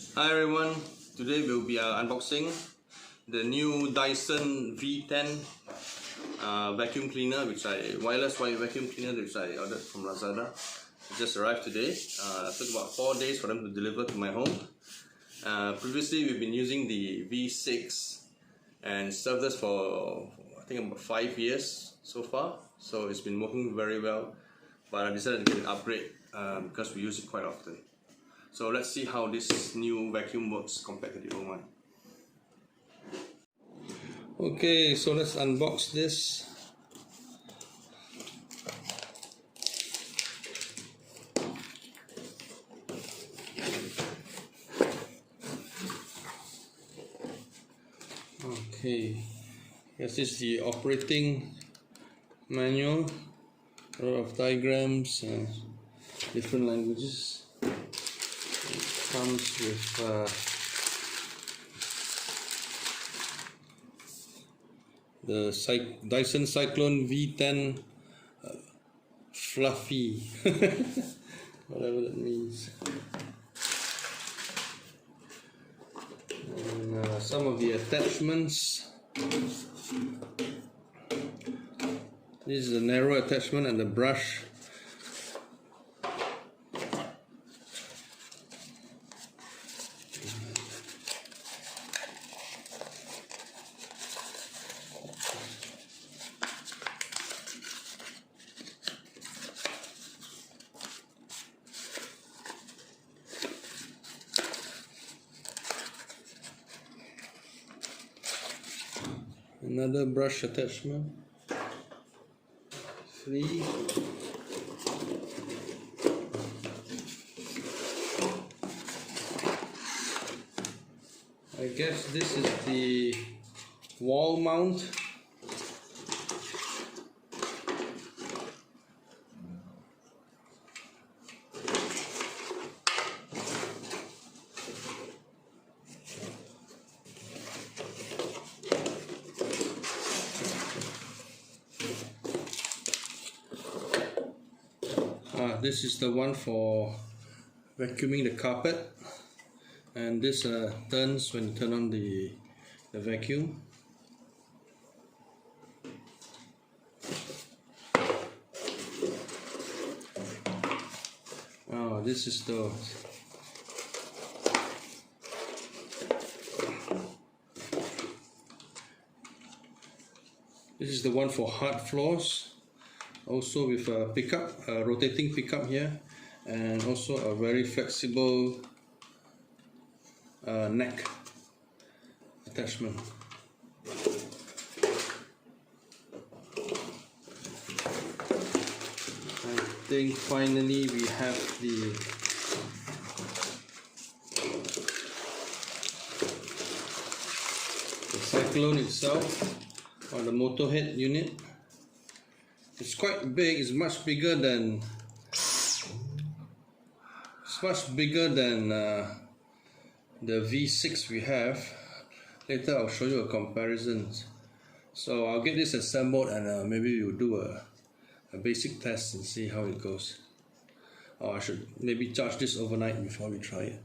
Hi everyone, today we'll be unboxing the new Dyson V10 vacuum cleaner, wireless vacuum cleaner which I ordered from Lazada. It just arrived today. It took about 4 days for them to deliver to my home. Previously we've been using the V6 and it served us for I think about 5 years so far. So it's been working very well, but I decided to get an upgrade because we use it quite often. So let's see how this new vacuum works compared to the old one. Okay, so let's unbox this. Okay, this is the operating manual, a lot of diagrams and different languages. Comes with the Dyson Cyclone V10 fluffy, whatever that means. And some of the attachments. This is the narrow attachment and the brush. Another brush attachment, 3. I guess this is the wall mount. This is the one for vacuuming the carpet, and this turns when you turn on the vacuum. This is the one for hard floors. Also with a pickup, a rotating pickup here, and also a very flexible neck attachment. I think finally we have the Cyclone itself, or the motor head unit. It's quite big. It's much bigger than the V6 we have. Later I'll show you a comparison. So I'll get this assembled and maybe we'll do a basic test and see how it goes. Or I should maybe charge this overnight before we try it.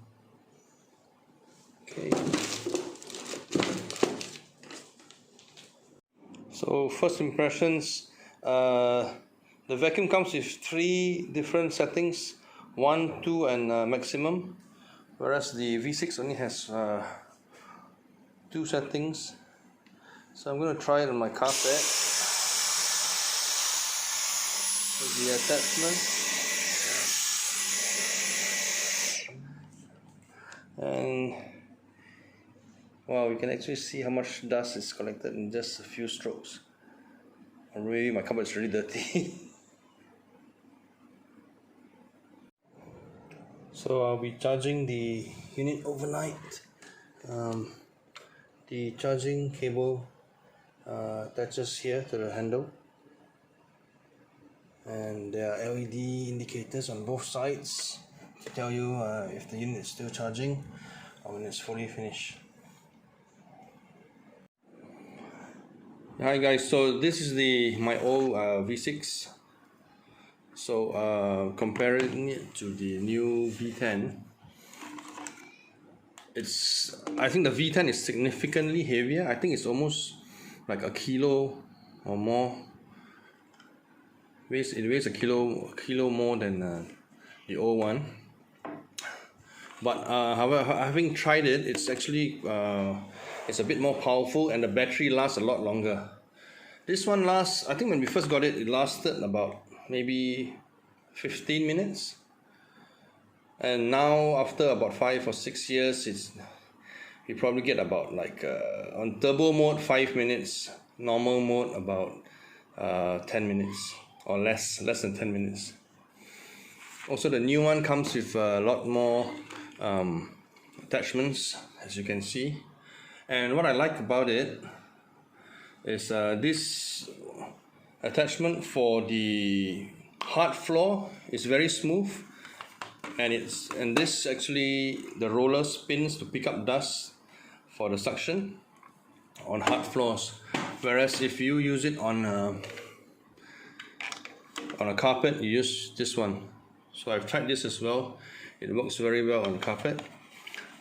Okay. So first impressions. The vacuum comes with 3 different settings, 1, 2 and maximum, whereas the V6 only has 2 settings. So I'm going to try it on my carpet with the attachment, and wow, you can actually see how much dust is collected in just a few strokes. Really, my cupboard is really dirty. So I'll be charging the unit overnight. The charging cable attaches here to the handle, and there are LED indicators on both sides to tell you if the unit is still charging or when it's fully finished. Hi guys, so this is my old V6. So comparing it to the new V10, I think the V10 is significantly heavier. I think it's almost like a kilo or more. It weighs a kilo more than the old one. But however, having tried it, it's actually it's a bit more powerful, and the battery lasts a lot longer. This one lasts, I think when we first got it, it lasted about maybe 15 minutes. And now after about 5 or 6 years, you probably get about like on turbo mode 5 minutes, normal mode about 10 minutes or less than 10 minutes. Also, the new one comes with a lot more attachments, as you can see. And what I like about it is this attachment for the hard floor is very smooth, and this actually, the roller spins to pick up dust for the suction on hard floors, whereas if you use it on a carpet, you use this one. So I've tried this as well. It works very well on carpet.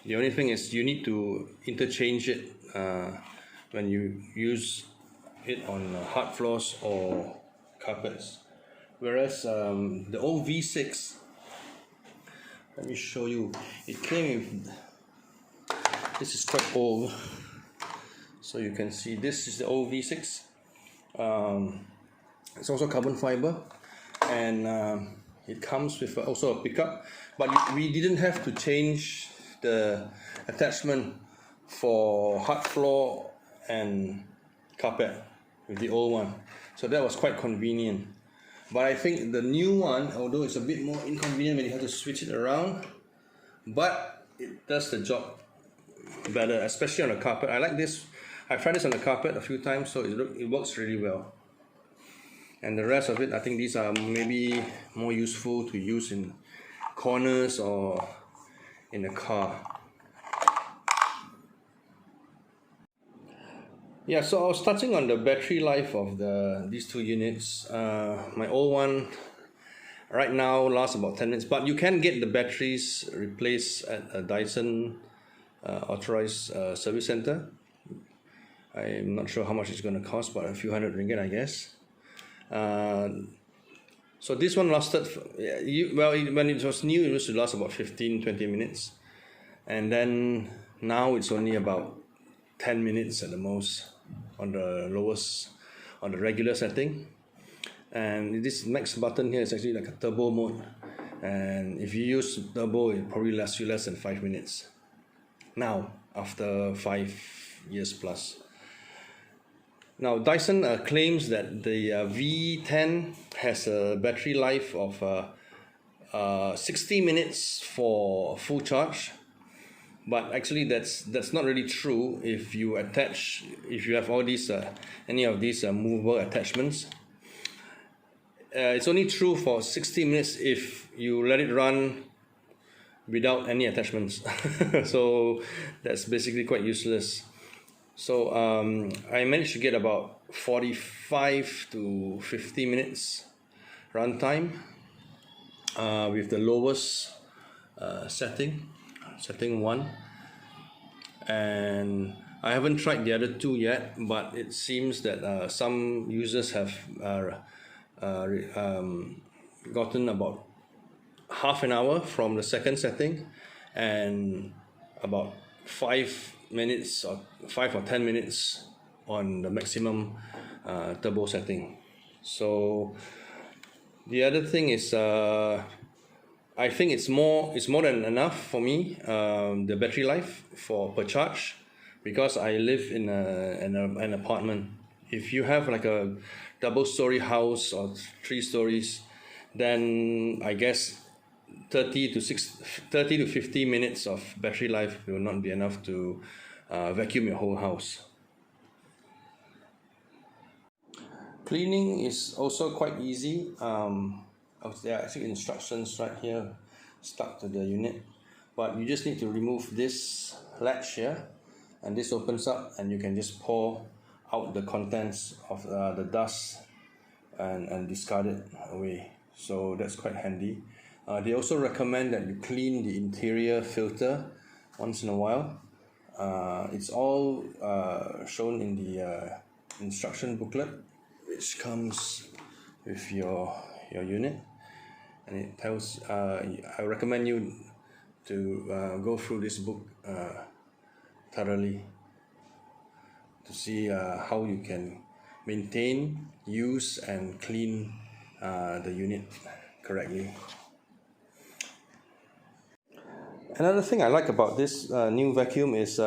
The only thing is you need to interchange it when you use it on hard floors or carpets. Whereas the old V6, let me show you, it came with, this is quite old, so you can see this is the old V6. It's also carbon fiber, and it comes with also a pickup, but we didn't have to change the attachment for hard floor and carpet with the old one, so that was quite convenient. But I think the new one, although it's a bit more inconvenient when you have to switch it around, but it does the job better, especially on the carpet. I like this. I've tried this on the carpet a few times, so it works really well. And the rest of it, I think these are maybe more useful to use in corners or in a car. Yeah, so I was touching on the battery life of these two units. My old one right now lasts about 10 minutes, but you can get the batteries replaced at a Dyson authorized service center. I'm not sure how much it's going to cost, but a few hundred ringgit, I guess. So this one lasted, when it was new, it used to last about 15-20 minutes. And then now it's only about 10 minutes at the most on the lowest, on the regular setting. And this max button here is actually like a turbo mode. And if you use turbo, it probably lasts you less than 5 minutes. Now, after 5 years plus. Now, Dyson claims that the V10 has a battery life of 60 minutes for full charge, but actually that's not really true if you have all these any of these movable attachments. It's only true for 60 minutes if you let it run without any attachments. So that's basically quite useless. So I managed to get about 45 to 50 minutes runtime with the lowest setting 1, and I haven't tried the other two yet, but it seems that some users have gotten about half an hour from the second setting and about 5 minutes or 5 or 10 minutes on the maximum turbo setting. So the other thing is I think it's more than enough for me, the battery life for per charge, because I live in an apartment. If you have like a double-story house or 3 stories, then I guess 30 to 50 minutes of battery life will not be enough to vacuum your whole house. Cleaning is also quite easy. There are actually instructions right here stuck to the unit, but you just need to remove this latch here, and this opens up and you can just pour out the contents of the dust and discard it away. So that's quite handy. They also recommend that you clean the interior filter once in a while. It's all shown in the instruction booklet, which comes with your unit, and it tells. I recommend you to go through this book thoroughly to see how you can maintain, use, and clean the unit correctly. Another thing I like about this new vacuum is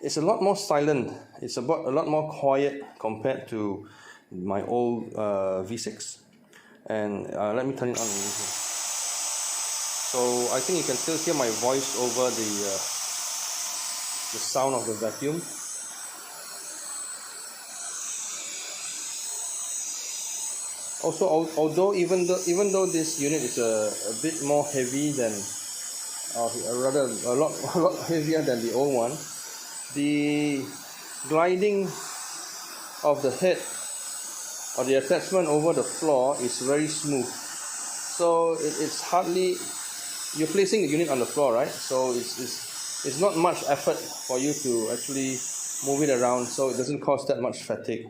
it's a lot more silent. It's a lot more quiet compared to my old V6. And let me turn it on. So I think you can still hear my voice over the sound of the vacuum. Also, although even though this unit is a bit more heavy than, rather a lot heavier than the old one, the gliding of the head or the attachment over the floor is very smooth. So it's hardly, you're placing the unit on the floor, right? So it's not much effort for you to actually move it around, so it doesn't cause that much fatigue.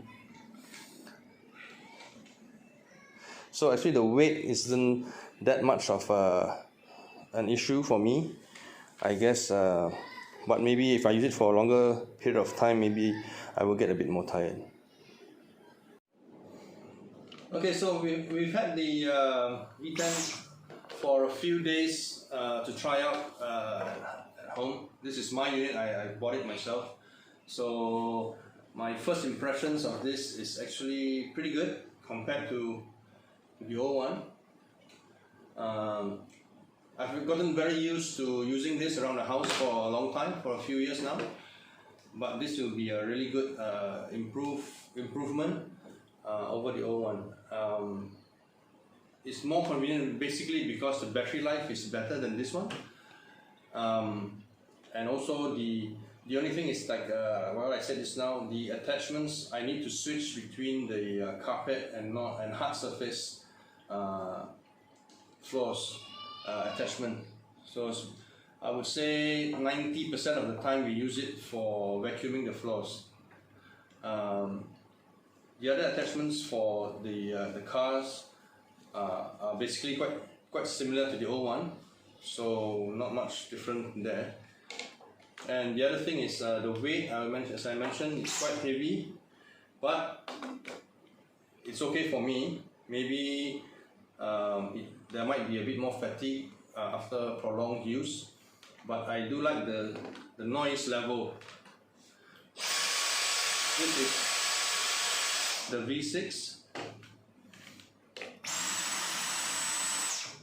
So actually the weight isn't that much of an issue for me, I guess, but maybe if I use it for a longer period of time, maybe I will get a bit more tired. Okay, so we've had the V10 for a few days to try out at home. This is my unit, I bought it myself. So my first impressions of this is actually pretty good compared to the old one. I've gotten very used to using this around the house for a long time, for a few years now. But this will be a really good improvement over the old one. It's more convenient basically because the battery life is better than this one. And also the only thing is like what I said just now, the attachments, I need to switch between the carpet and hard surface floors attachment. So I would say 90% of the time we use it for vacuuming the floors. The other attachments for the cars are basically quite similar to the old one, so not much different there. And the other thing is the weight, as I mentioned, it's quite heavy, but it's okay for me. Maybe there might be a bit more fatigue after prolonged use, but I do like the noise level. This is the V6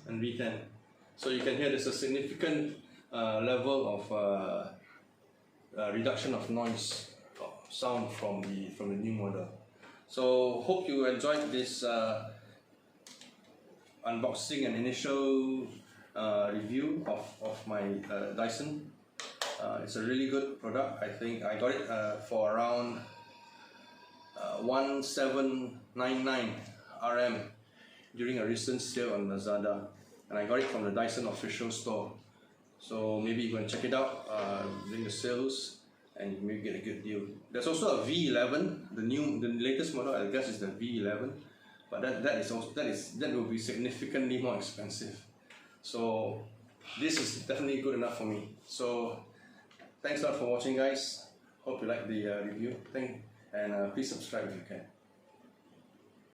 and V10. So you can hear there's a significant level of reduction of noise sound from the new model. So hope you enjoyed this unboxing and initial review of my Dyson. It's a really good product. I think I got it for around 1799 RM during a recent sale on Lazada, and I got it from the Dyson official store. So maybe you can check it out during the sales and you may get a good deal. There's also a V11, the latest model, I guess is the V11, but that will be significantly more expensive. So this is definitely good enough for me. So thanks a lot for watching, guys. Hope you like the review. And please subscribe if you can.